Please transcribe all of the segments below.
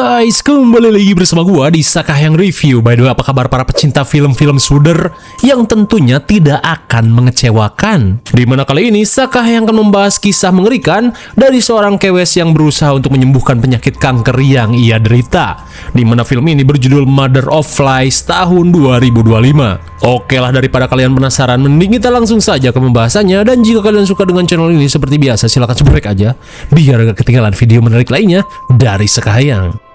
Guys, kembali lagi bersama gua di Sakahayang Review. By the way, apa kabar para pecinta film-film Shudder yang tentunya tidak akan mengecewakan? Dimana kali ini Sakahayang akan membahas kisah mengerikan dari seorang kewes yang berusaha untuk menyembuhkan penyakit kanker yang ia derita. Dimana film ini berjudul Mother of Flies tahun 2025. Oke lah, daripada kalian penasaran, mending kita langsung saja ke pembahasannya. Dan jika kalian suka dengan channel ini seperti biasa, silahkan subscribe aja biar gak ketinggalan video menarik lainnya dari Sakahayang.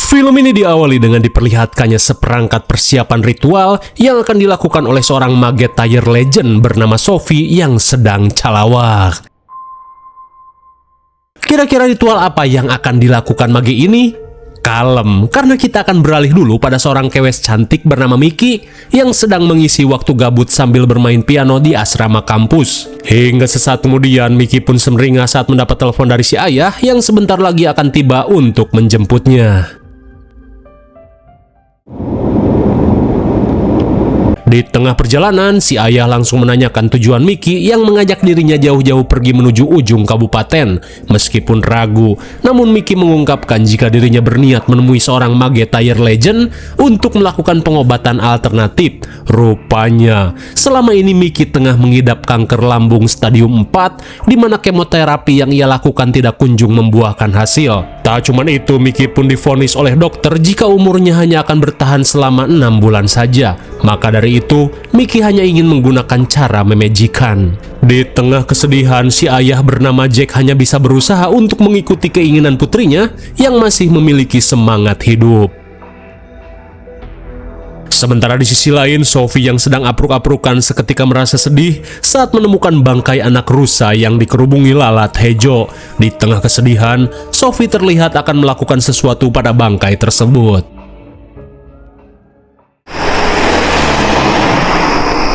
Film ini diawali dengan diperlihatkannya seperangkat persiapan ritual yang akan dilakukan oleh seorang mage tire legend bernama Sophie yang sedang calawak. Kira-kira ritual apa yang akan dilakukan mage ini? Kalem, karena kita akan beralih dulu pada seorang kewes cantik bernama Miki yang sedang mengisi waktu gabut sambil bermain piano di asrama kampus. Hingga sesaat kemudian Miki pun semeringah saat mendapat telepon dari si ayah yang sebentar lagi akan tiba untuk menjemputnya. Di tengah perjalanan, si ayah langsung menanyakan tujuan Miki yang mengajak dirinya jauh-jauh pergi menuju ujung kabupaten. Meskipun ragu, namun Miki mengungkapkan jika dirinya berniat menemui seorang mage tire legend untuk melakukan pengobatan alternatif. Rupanya, selama ini Miki tengah mengidap kanker lambung stadium 4, di mana kemoterapi yang ia lakukan tidak kunjung membuahkan hasil. Tak cuma itu, Miki pun divonis oleh dokter jika umurnya hanya akan bertahan selama 6 bulan saja. Maka dari itu, Miki hanya ingin menggunakan cara memejikan. Di tengah kesedihan, si ayah bernama Jack hanya bisa berusaha untuk mengikuti keinginan putrinya yang masih memiliki semangat hidup. Sementara di sisi lain, Sophie yang sedang apruk-aprukan seketika merasa sedih saat menemukan bangkai anak rusa yang dikerubungi lalat hijau. Di tengah kesedihan, Sophie terlihat akan melakukan sesuatu pada bangkai tersebut.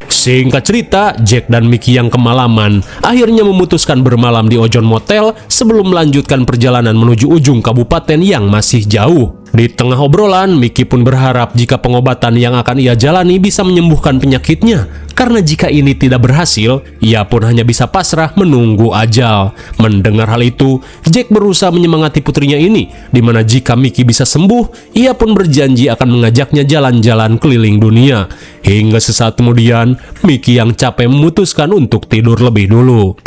Singkat cerita, Jack dan Miki yang kemalaman akhirnya memutuskan bermalam di Ojon Motel sebelum melanjutkan perjalanan menuju ujung kabupaten yang masih jauh. Di tengah obrolan, Miki pun berharap jika pengobatan yang akan ia jalani bisa menyembuhkan penyakitnya. Karena jika ini tidak berhasil, ia pun hanya bisa pasrah menunggu ajal. Mendengar hal itu, Jack berusaha menyemangati putrinya ini, di mana jika Miki bisa sembuh, ia pun berjanji akan mengajaknya jalan-jalan keliling dunia. Hingga sesaat kemudian, Miki yang capek memutuskan untuk tidur lebih dulu.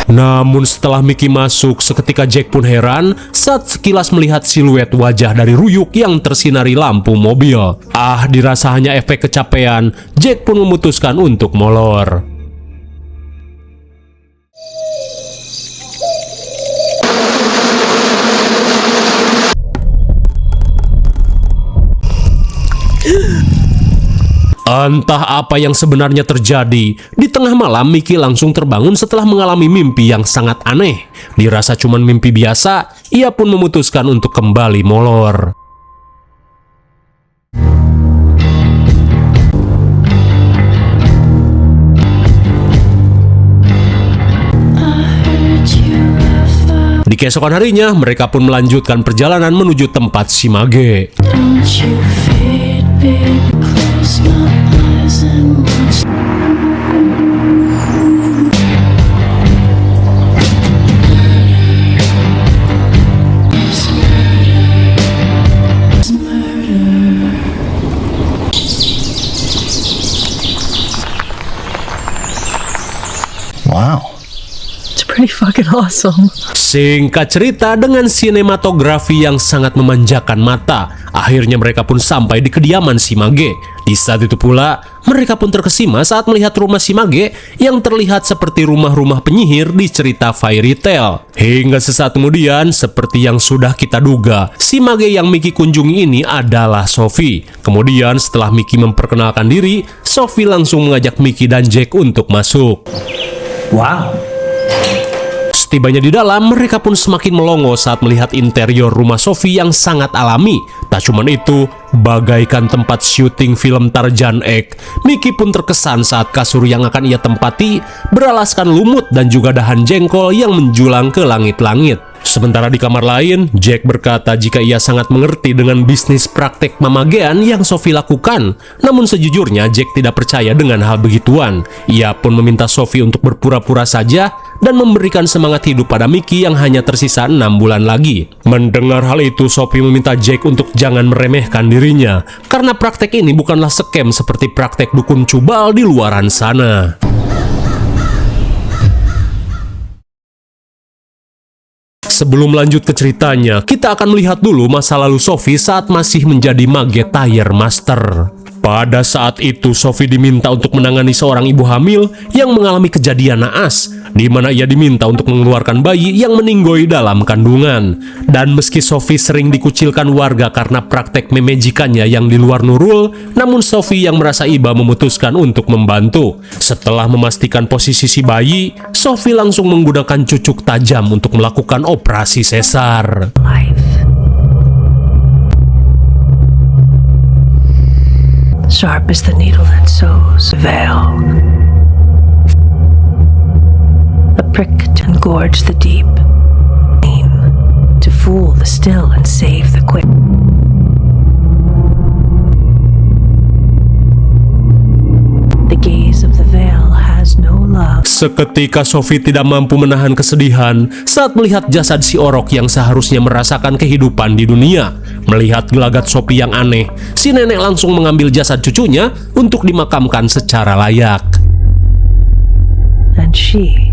Namun setelah Miki masuk, seketika Jack pun heran saat sekilas melihat siluet wajah dari Ruyuk yang tersinari lampu mobil. Dirasa hanya efek kecapean, Jack pun memutuskan untuk molor. Entah apa yang sebenarnya terjadi. Di tengah malam, Miki langsung terbangun setelah mengalami mimpi yang sangat aneh. Dirasa cuman mimpi biasa, ia pun memutuskan untuk kembali molor. Di keesokan harinya, mereka pun melanjutkan perjalanan menuju tempat si mage. Wow. Pretty fucking awesome. Singkat cerita, dengan sinematografi yang sangat memanjakan mata, akhirnya mereka pun sampai di kediaman si mage. Di saat itu pula, mereka pun terkesima saat melihat rumah si mage yang terlihat seperti rumah-rumah penyihir di cerita fairy tale. Hingga sesaat kemudian, seperti yang sudah kita duga, si mage yang Miki kunjungi ini adalah Sophie. Kemudian setelah Miki memperkenalkan diri, Sophie langsung mengajak Miki dan Jack untuk masuk. Wow. Setibanya di dalam, mereka pun semakin melongo saat melihat interior rumah Sophie yang sangat alami. Tak cuman itu, bagaikan tempat syuting film Tarzan Egg, Mickey pun terkesan saat kasur yang akan ia tempati beralaskan lumut dan juga dahan jengkol yang menjulang ke langit-langit. Sementara di kamar lain, Jack berkata jika ia sangat mengerti dengan bisnis praktek mamagean yang Sophie lakukan. Namun sejujurnya Jack tidak percaya dengan hal begituan. Ia pun meminta Sophie untuk berpura-pura saja dan memberikan semangat hidup pada Mickey yang hanya tersisa 6 bulan lagi. Mendengar hal itu, Sophie meminta Jack untuk jangan meremehkan dirinya, karena praktek ini bukanlah scam seperti praktek dukun cubal di luaran sana. Sebelum lanjut ke ceritanya, kita akan melihat dulu masa lalu Sophie saat masih menjadi mage tire master. Pada saat itu, Sophie diminta untuk menangani seorang ibu hamil yang mengalami kejadian naas, di mana ia diminta untuk mengeluarkan bayi yang meninggoy dalam kandungan. Dan meski Sophie sering dikucilkan warga karena praktek memejikannya yang di luar nurul, namun Sophie yang merasa iba memutuskan untuk membantu. Setelah memastikan posisi si bayi, Sophie langsung menggunakan cucuk tajam untuk melakukan operasi sesar. Sharp as the needle that sews the veil. A prick to engorge the deep. Aim to fool the still and save the quick. The gaze of the veil has no love. Seketika Sophie tidak mampu menahan kesedihan saat melihat jasad si orok yang seharusnya merasakan kehidupan di dunia. Melihat gelagat Sophie yang aneh, si nenek langsung mengambil jasad cucunya untuk dimakamkan secara layak. And she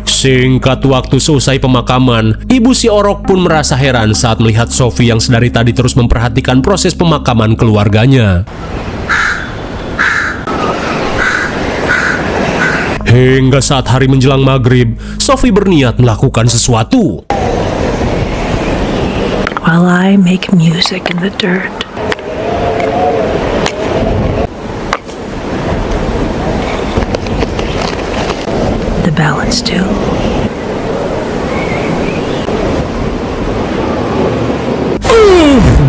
Singkat waktu seusai pemakaman, ibu si orok pun merasa heran saat melihat Sophie yang sedari tadi terus memperhatikan proses pemakaman keluarganya. Hingga saat hari menjelang maghrib, Sophie berniat melakukan sesuatu. while I make music in the dirt. The balance too.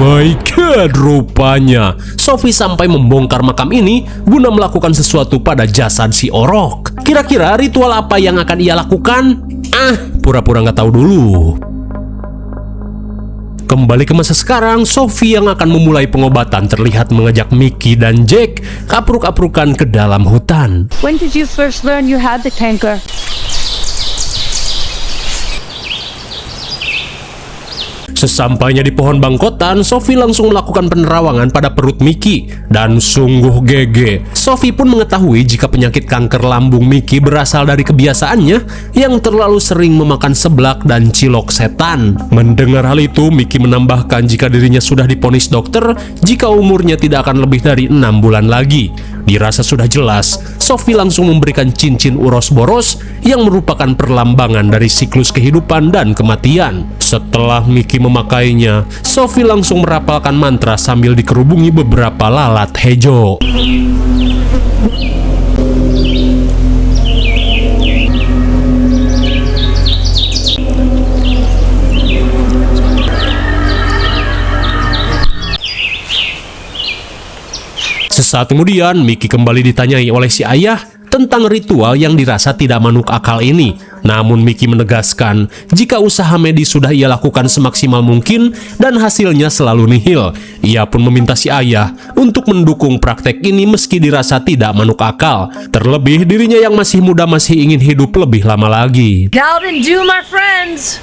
My God, rupanya Sophie sampai membongkar makam ini guna melakukan sesuatu pada jasad si orok. Kira-kira ritual apa yang akan ia lakukan? Pura-pura nggak tahu dulu. Kembali ke masa sekarang, Sophie yang akan memulai pengobatan terlihat mengajak Mickey dan Jack kapruk-kaprukan ke dalam hutan. When did you first learn you had the canker? Sesampainya di pohon bangkotan, Sophie langsung melakukan penerawangan pada perut Mickey. Dan sungguh GG, Sophie pun mengetahui jika penyakit kanker lambung Mickey berasal dari kebiasaannya yang terlalu sering memakan seblak dan cilok setan. Mendengar hal itu, Mickey menambahkan jika dirinya sudah divonis dokter jika umurnya tidak akan lebih dari 6 bulan lagi. Dirasa sudah jelas, Sophie langsung memberikan cincin uros-boros yang merupakan perlambangan dari siklus kehidupan dan kematian. Setelah Mickey memakainya, Sophie langsung merapalkan mantra sambil dikerubungi beberapa lalat hejo. Sesaat kemudian, Mickey kembali ditanyai oleh si ayah tentang ritual yang dirasa tidak manuk akal ini. Namun Mickey menegaskan jika usaha medis sudah ia lakukan semaksimal mungkin dan hasilnya selalu nihil. Ia pun meminta si ayah untuk mendukung praktek ini meski dirasa tidak manuk akal. Terlebih dirinya yang masih muda masih ingin hidup lebih lama lagi. Get out and do, my friends!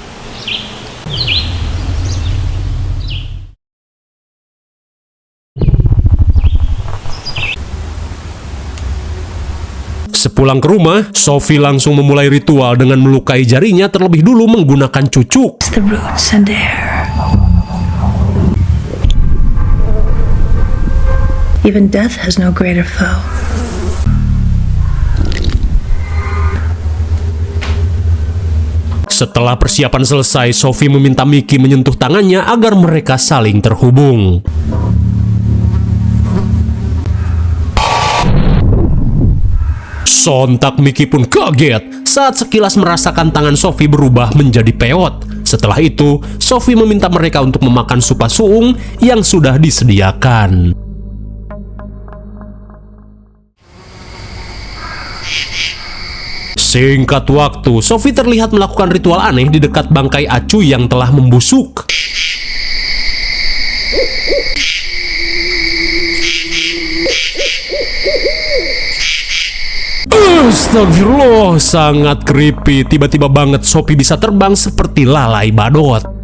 Sepulang ke rumah, Sophie langsung memulai ritual dengan melukai jarinya terlebih dulu menggunakan cucuk. The roots and air. Even death has no greater foe. Setelah persiapan selesai, Sophie meminta Mickey menyentuh tangannya agar mereka saling terhubung. Sontak Mickey pun kaget saat sekilas merasakan tangan Sophie berubah menjadi peot. Setelah itu, Sophie meminta mereka untuk memakan supa suung yang sudah disediakan. Singkat waktu, Sophie terlihat melakukan ritual aneh di dekat bangkai Acu yang telah membusuk. Astagfirullah, sangat creepy. Tiba-tiba banget Sophie bisa terbang seperti lalai badot.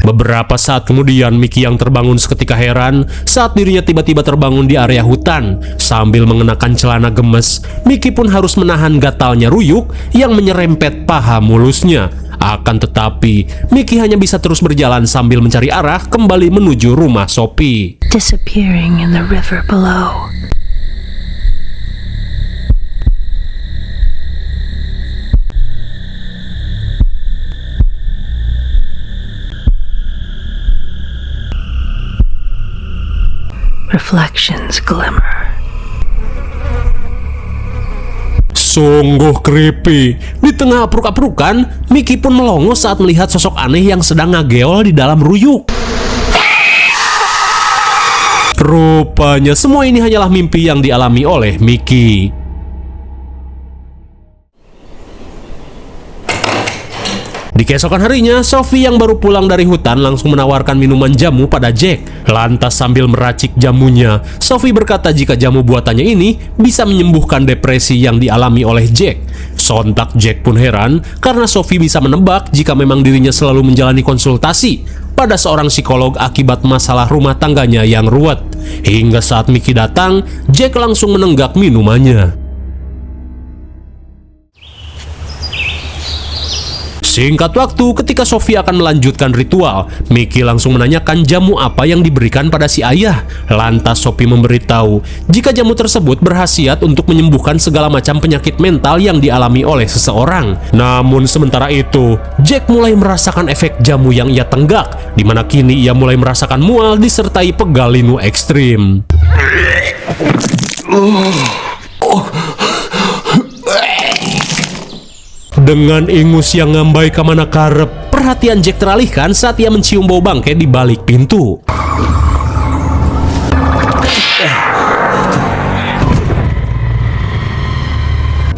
Beberapa saat kemudian, Mickey yang terbangun seketika heran saat dirinya tiba-tiba terbangun di area hutan. Sambil mengenakan celana gemes, Mickey pun harus menahan gatalnya ruyuk yang menyerempet paha mulusnya. Akan tetapi, Mickey hanya bisa terus berjalan sambil mencari arah kembali menuju rumah Sophie. Disappearing in the river below. Reflections glimmer. Sungguh creepy. Di tengah apruk-aprukan, Mickey pun melongo saat melihat sosok aneh yang sedang ngageol di dalam ruyuk. Rupanya semua ini hanyalah mimpi yang dialami oleh Mickey. Di keesokan harinya, Sophie yang baru pulang dari hutan langsung menawarkan minuman jamu pada Jack. Lantas sambil meracik jamunya, Sophie berkata jika jamu buatannya ini bisa menyembuhkan depresi yang dialami oleh Jack. Sontak Jack pun heran karena Sophie bisa menebak jika memang dirinya selalu menjalani konsultasi pada seorang psikolog akibat masalah rumah tangganya yang ruwet. Hingga saat Mickey datang, Jack langsung menenggak minumannya. Singkat waktu, ketika Sophie akan melanjutkan ritual, Mickey langsung menanyakan jamu apa yang diberikan pada si ayah. Lantas Sophie memberitahu jika jamu tersebut berkhasiat untuk menyembuhkan segala macam penyakit mental yang dialami oleh seseorang. Namun sementara itu, Jack mulai merasakan efek jamu yang ia tenggak, di mana kini ia mulai merasakan mual disertai pegal linu ekstrim. Dengan ingus yang ngambai ke mana karep, perhatian Jack teralihkan saat ia mencium bau bangkai di balik pintu.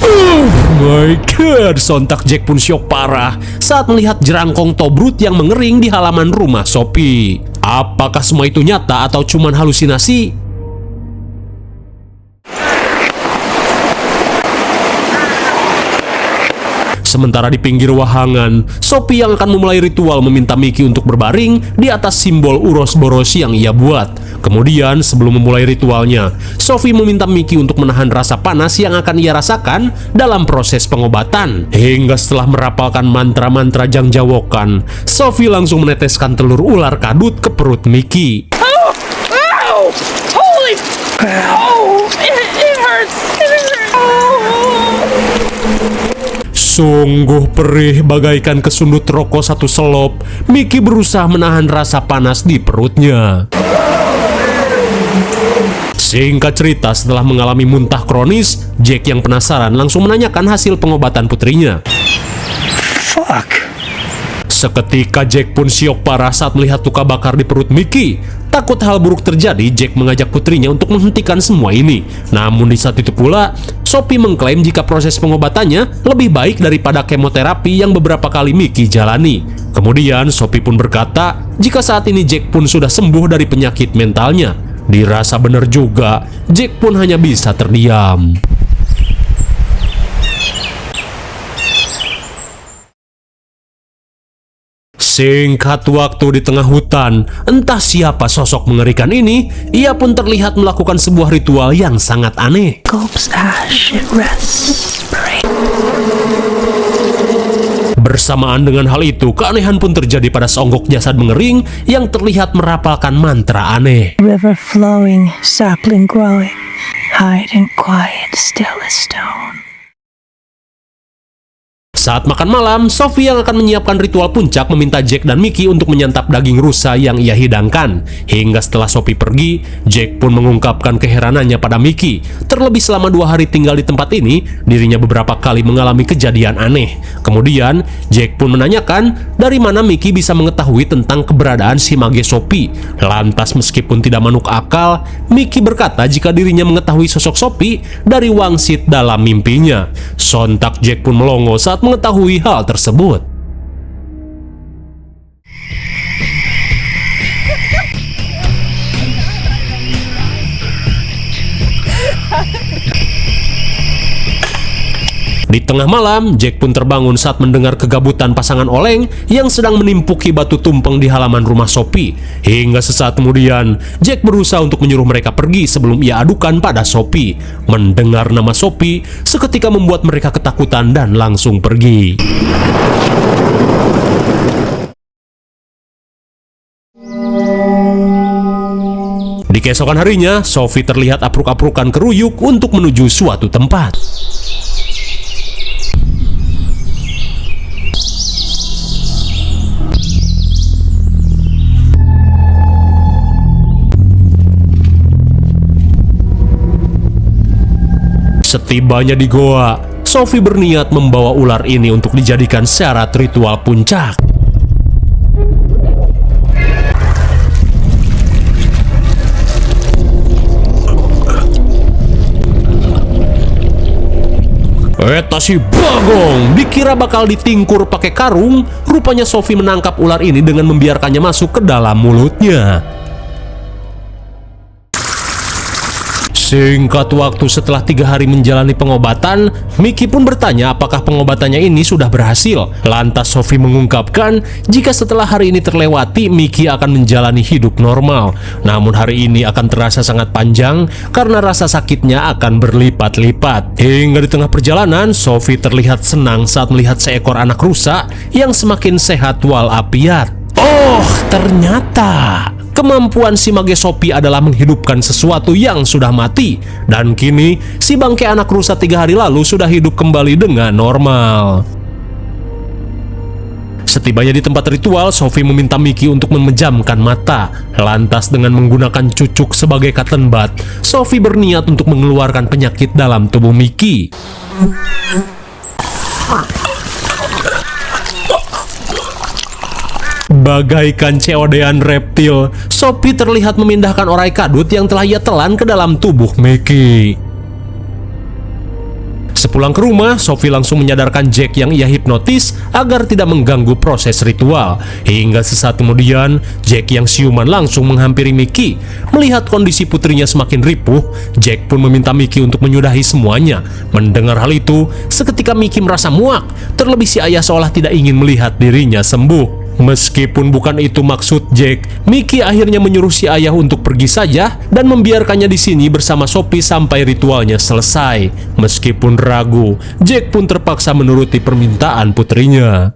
Oh my god, sontak Jack pun syok parah saat melihat jerangkong Tobrut yang mengering di halaman rumah Sophie. Apakah semua itu nyata atau cuman halusinasi? Sementara di pinggir wahangan, Sophie yang akan memulai ritual meminta Mickey untuk berbaring di atas simbol Uros-Boros yang ia buat. Kemudian sebelum memulai ritualnya, Sophie meminta Mickey untuk menahan rasa panas yang akan ia rasakan dalam proses pengobatan. Hingga setelah merapalkan mantra-mantra jangjawokan, Sophie langsung meneteskan telur ular kadut ke perut Mickey. Ow! Holy! Oh! It hurts! It hurts! Sungguh perih bagaikan kesundut rokok satu selop. Mickey berusaha menahan rasa panas di perutnya. Singkat cerita, setelah mengalami muntah kronis, Jack yang penasaran langsung menanyakan hasil pengobatan putrinya. Fuck. Seketika Jack pun syok parah saat melihat luka bakar di perut Mickey. Takut hal buruk terjadi, Jack mengajak putrinya untuk menghentikan semua ini. Namun di saat itu pula, Sophie mengklaim jika proses pengobatannya lebih baik daripada kemoterapi yang beberapa kali Mickey jalani. Kemudian Sophie pun berkata jika saat ini Jack pun sudah sembuh dari penyakit mentalnya. Dirasa benar juga, Jack pun hanya bisa terdiam. Singkat waktu di tengah hutan, entah siapa sosok mengerikan ini, ia pun terlihat melakukan sebuah ritual yang sangat aneh. Gulps ash, it rests, Bersamaan dengan hal itu, keanehan pun terjadi pada seonggok jasad mengering yang terlihat merapalkan mantra aneh. river flowing, sapling growing. hide in quiet, still as stone. Saat makan malam, Sophie yang akan menyiapkan ritual puncak meminta Jack dan Mickey untuk menyantap daging rusa yang ia hidangkan. Hingga setelah Sophie pergi, Jack pun mengungkapkan keheranannya pada Mickey. Terlebih selama 2 hari tinggal di tempat ini, dirinya beberapa kali mengalami kejadian aneh. Kemudian, Jack pun menanyakan dari mana Mickey bisa mengetahui tentang keberadaan si mage Sophie. Lantas meskipun tidak manuk akal, Mickey berkata jika dirinya mengetahui sosok Sophie dari wangsit dalam mimpinya. Sontak Jack pun melongo saat mengetahui hal tersebut. Di tengah malam, Jack pun terbangun saat mendengar kegabutan pasangan oleng yang sedang menimpuki batu tumpeng di halaman rumah Sophie. Hingga sesaat kemudian, Jack berusaha untuk menyuruh mereka pergi sebelum ia adukan pada Sophie. Mendengar nama Sophie, seketika membuat mereka ketakutan dan langsung pergi. Di keesokan harinya, Sophie terlihat apruk-aprukan keruyuk untuk menuju suatu tempat. Setibanya di goa, Sophie berniat membawa ular ini untuk dijadikan syarat ritual puncak. Eta si bagong, dikira bakal ditingkur pakai karung, rupanya Sophie menangkap ular ini dengan membiarkannya masuk ke dalam mulutnya. Singkat waktu setelah 3 hari menjalani pengobatan, Mickey pun bertanya apakah pengobatannya ini sudah berhasil. Lantas Sophie mengungkapkan jika setelah hari ini terlewati, Mickey akan menjalani hidup normal. Namun hari ini akan terasa sangat panjang karena rasa sakitnya akan berlipat-lipat. Hingga di tengah perjalanan, Sophie terlihat senang saat melihat seekor anak rusa yang semakin sehat walafiat. Oh, ternyata kemampuan si mage Sophie adalah menghidupkan sesuatu yang sudah mati. Dan kini, si bangke anak rusa 3 hari lalu sudah hidup kembali dengan normal. Setibanya di tempat ritual, Sophie meminta Mickey untuk memejamkan mata. Lantas dengan menggunakan cucuk sebagai cotton bud, Sophie berniat untuk mengeluarkan penyakit dalam tubuh Mickey. Bagaikan ceodean reptil, Sophie terlihat memindahkan orai kadut yang telah ia telan ke dalam tubuh Mickey. Sepulang ke rumah, Sophie langsung menyadarkan Jack yang ia hipnotis agar tidak mengganggu proses ritual. Hingga sesaat kemudian, Jack yang siuman langsung menghampiri Mickey. Melihat kondisi putrinya semakin ripuh, Jack pun meminta Mickey untuk menyudahi semuanya. Mendengar hal itu, seketika Mickey merasa muak. Terlebih si ayah seolah tidak ingin melihat dirinya sembuh. Meskipun bukan itu maksud Jack, Mickey akhirnya menyuruh si ayah untuk pergi saja dan membiarkannya di sini bersama Sophie sampai ritualnya selesai. Meskipun ragu, Jack pun terpaksa menuruti permintaan putrinya.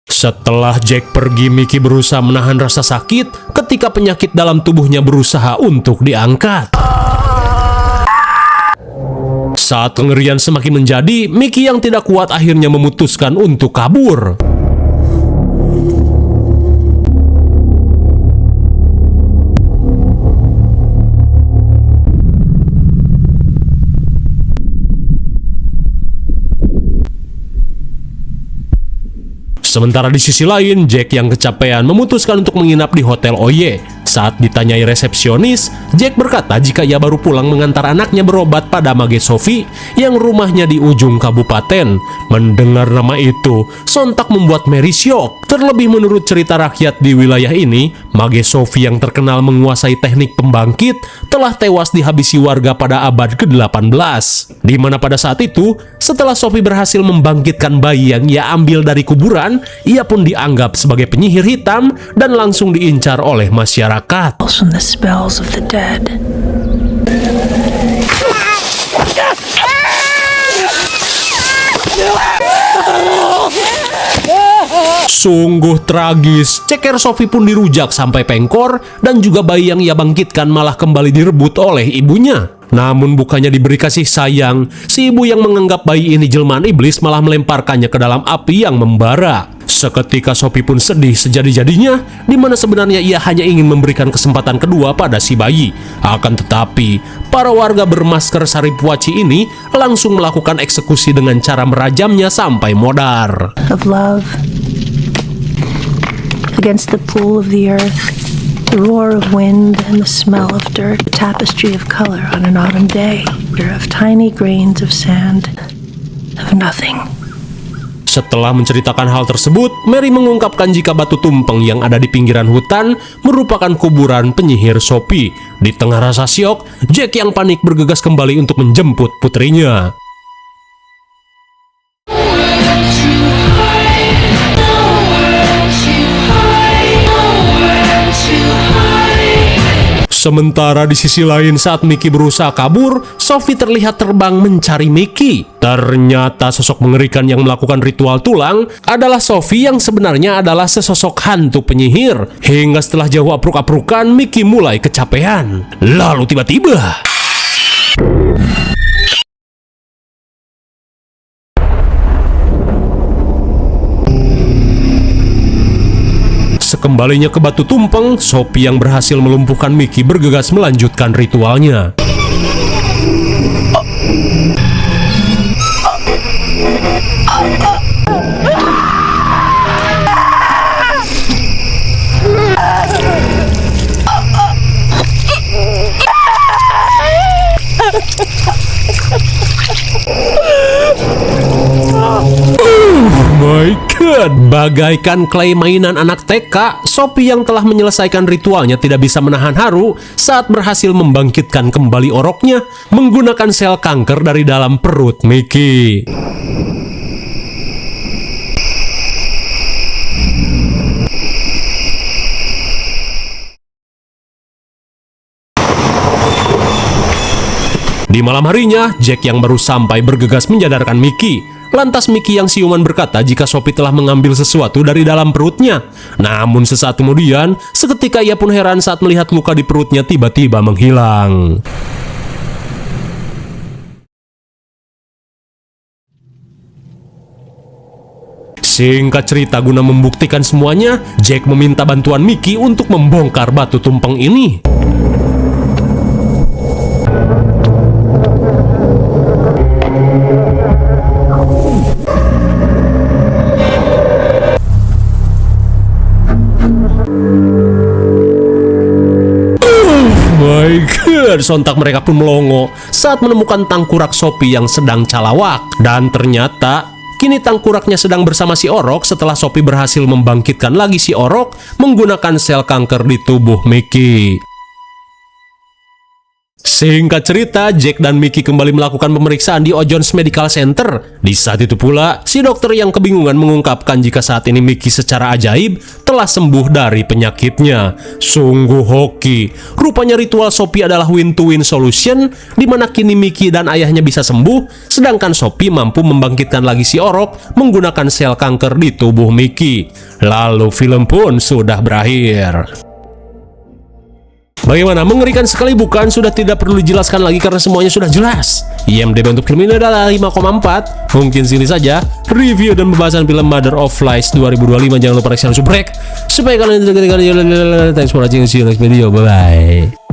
Setelah Jack pergi, Mickey berusaha menahan rasa sakit ketika penyakit dalam tubuhnya berusaha untuk diangkat. Saat kengerian semakin menjadi, Mickey yang tidak kuat akhirnya memutuskan untuk kabur. Sementara di sisi lain, Jack yang kecapean memutuskan untuk menginap di Hotel Oye. Saat ditanyai resepsionis, Jack berkata jika ia baru pulang mengantar anaknya berobat pada mage Sophie yang rumahnya di ujung kabupaten. Mendengar nama itu, sontak membuat Mary syok. Terlebih menurut cerita rakyat di wilayah ini, mage Sophie yang terkenal menguasai teknik pembangkit telah tewas dihabisi warga pada abad ke-18. Di mana pada saat itu, setelah Sophie berhasil membangkitkan bayi yang ia ambil dari kuburan, ia pun dianggap sebagai penyihir hitam dan langsung diincar oleh masyarakat. From the spells of the dead. Sungguh tragis, ceker Sophie pun dirujak sampai pengkor dan juga bayi yang ia bangkitkan malah kembali direbut oleh ibunya. Namun bukannya diberi kasih sayang, si ibu yang menganggap bayi ini jelmaan iblis malah melemparkannya ke dalam api yang membara. Seketika Sophie pun sedih sejadi-jadinya, di mana sebenarnya ia hanya ingin memberikan kesempatan kedua pada si bayi. Akan tetapi, para warga bermasker Saripuaci ini langsung melakukan eksekusi dengan cara merajamnya sampai modar. Of love against the pool of the earth, the roar of wind and the smell of dirt, a tapestry of color on an autumn day, of tiny grains of sand, of nothing. Setelah menceritakan hal tersebut, Mary mengungkapkan jika batu tumpeng yang ada di pinggiran hutan merupakan kuburan penyihir Sophie. Di tengah rasa syok, Jack yang panik bergegas kembali untuk menjemput putrinya. Sementara di sisi lain saat Mickey berusaha kabur, Sophie terlihat terbang mencari Mickey. Ternyata sosok mengerikan yang melakukan ritual tulang adalah Sophie yang sebenarnya adalah sesosok hantu penyihir. Hingga setelah jauh apruk-aprukan, Mickey mulai kecapean. Lalu tiba-tiba... Sekembalinya ke batu tumpeng, Sophie yang berhasil melumpuhkan Mickey bergegas melanjutkan ritualnya. My God, bagaikan clay mainan anak TK, Sophie yang telah menyelesaikan ritualnya tidak bisa menahan haru saat berhasil membangkitkan kembali oroknya menggunakan sel kanker dari dalam perut Mickey. Di malam harinya, Jack yang baru sampai bergegas menyadarkan Mickey. Lantas Mickey yang siuman berkata jika Sophie telah mengambil sesuatu dari dalam perutnya. Namun sesaat kemudian, seketika ia pun heran saat melihat luka di perutnya tiba-tiba menghilang. Singkat cerita, guna membuktikan semuanya, Jack meminta bantuan Mickey untuk membongkar batu tumpeng ini. My God, sontak mereka pun melongo saat menemukan tangkurak Sophie yang sedang calawak. Dan ternyata, kini tangkuraknya sedang bersama si Orok setelah Sophie berhasil membangkitkan lagi si Orok menggunakan sel kanker di tubuh Mickey. Singkat cerita, Jack dan Mickey kembali melakukan pemeriksaan di O'Jones Medical Center. Di saat itu pula, si dokter yang kebingungan mengungkapkan jika saat ini Mickey secara ajaib telah sembuh dari penyakitnya. Sungguh hoki. Rupanya ritual Sophie adalah win-to-win solution, di mana kini Mickey dan ayahnya bisa sembuh, sedangkan Sophie mampu membangkitkan lagi si Orok menggunakan sel kanker di tubuh Mickey. Lalu film pun sudah berakhir. Bagaimana? Mengerikan sekali bukan? Sudah tidak perlu dijelaskan lagi karena semuanya sudah jelas. IMDb untuk film ini adalah 5,4. Mungkin sini saja review dan pembahasan film Mother of Lies 2025. Jangan lupa like, share, subscribe supaya kalian tidak ketinggalan. Thanks for watching. See you next video. Bye bye.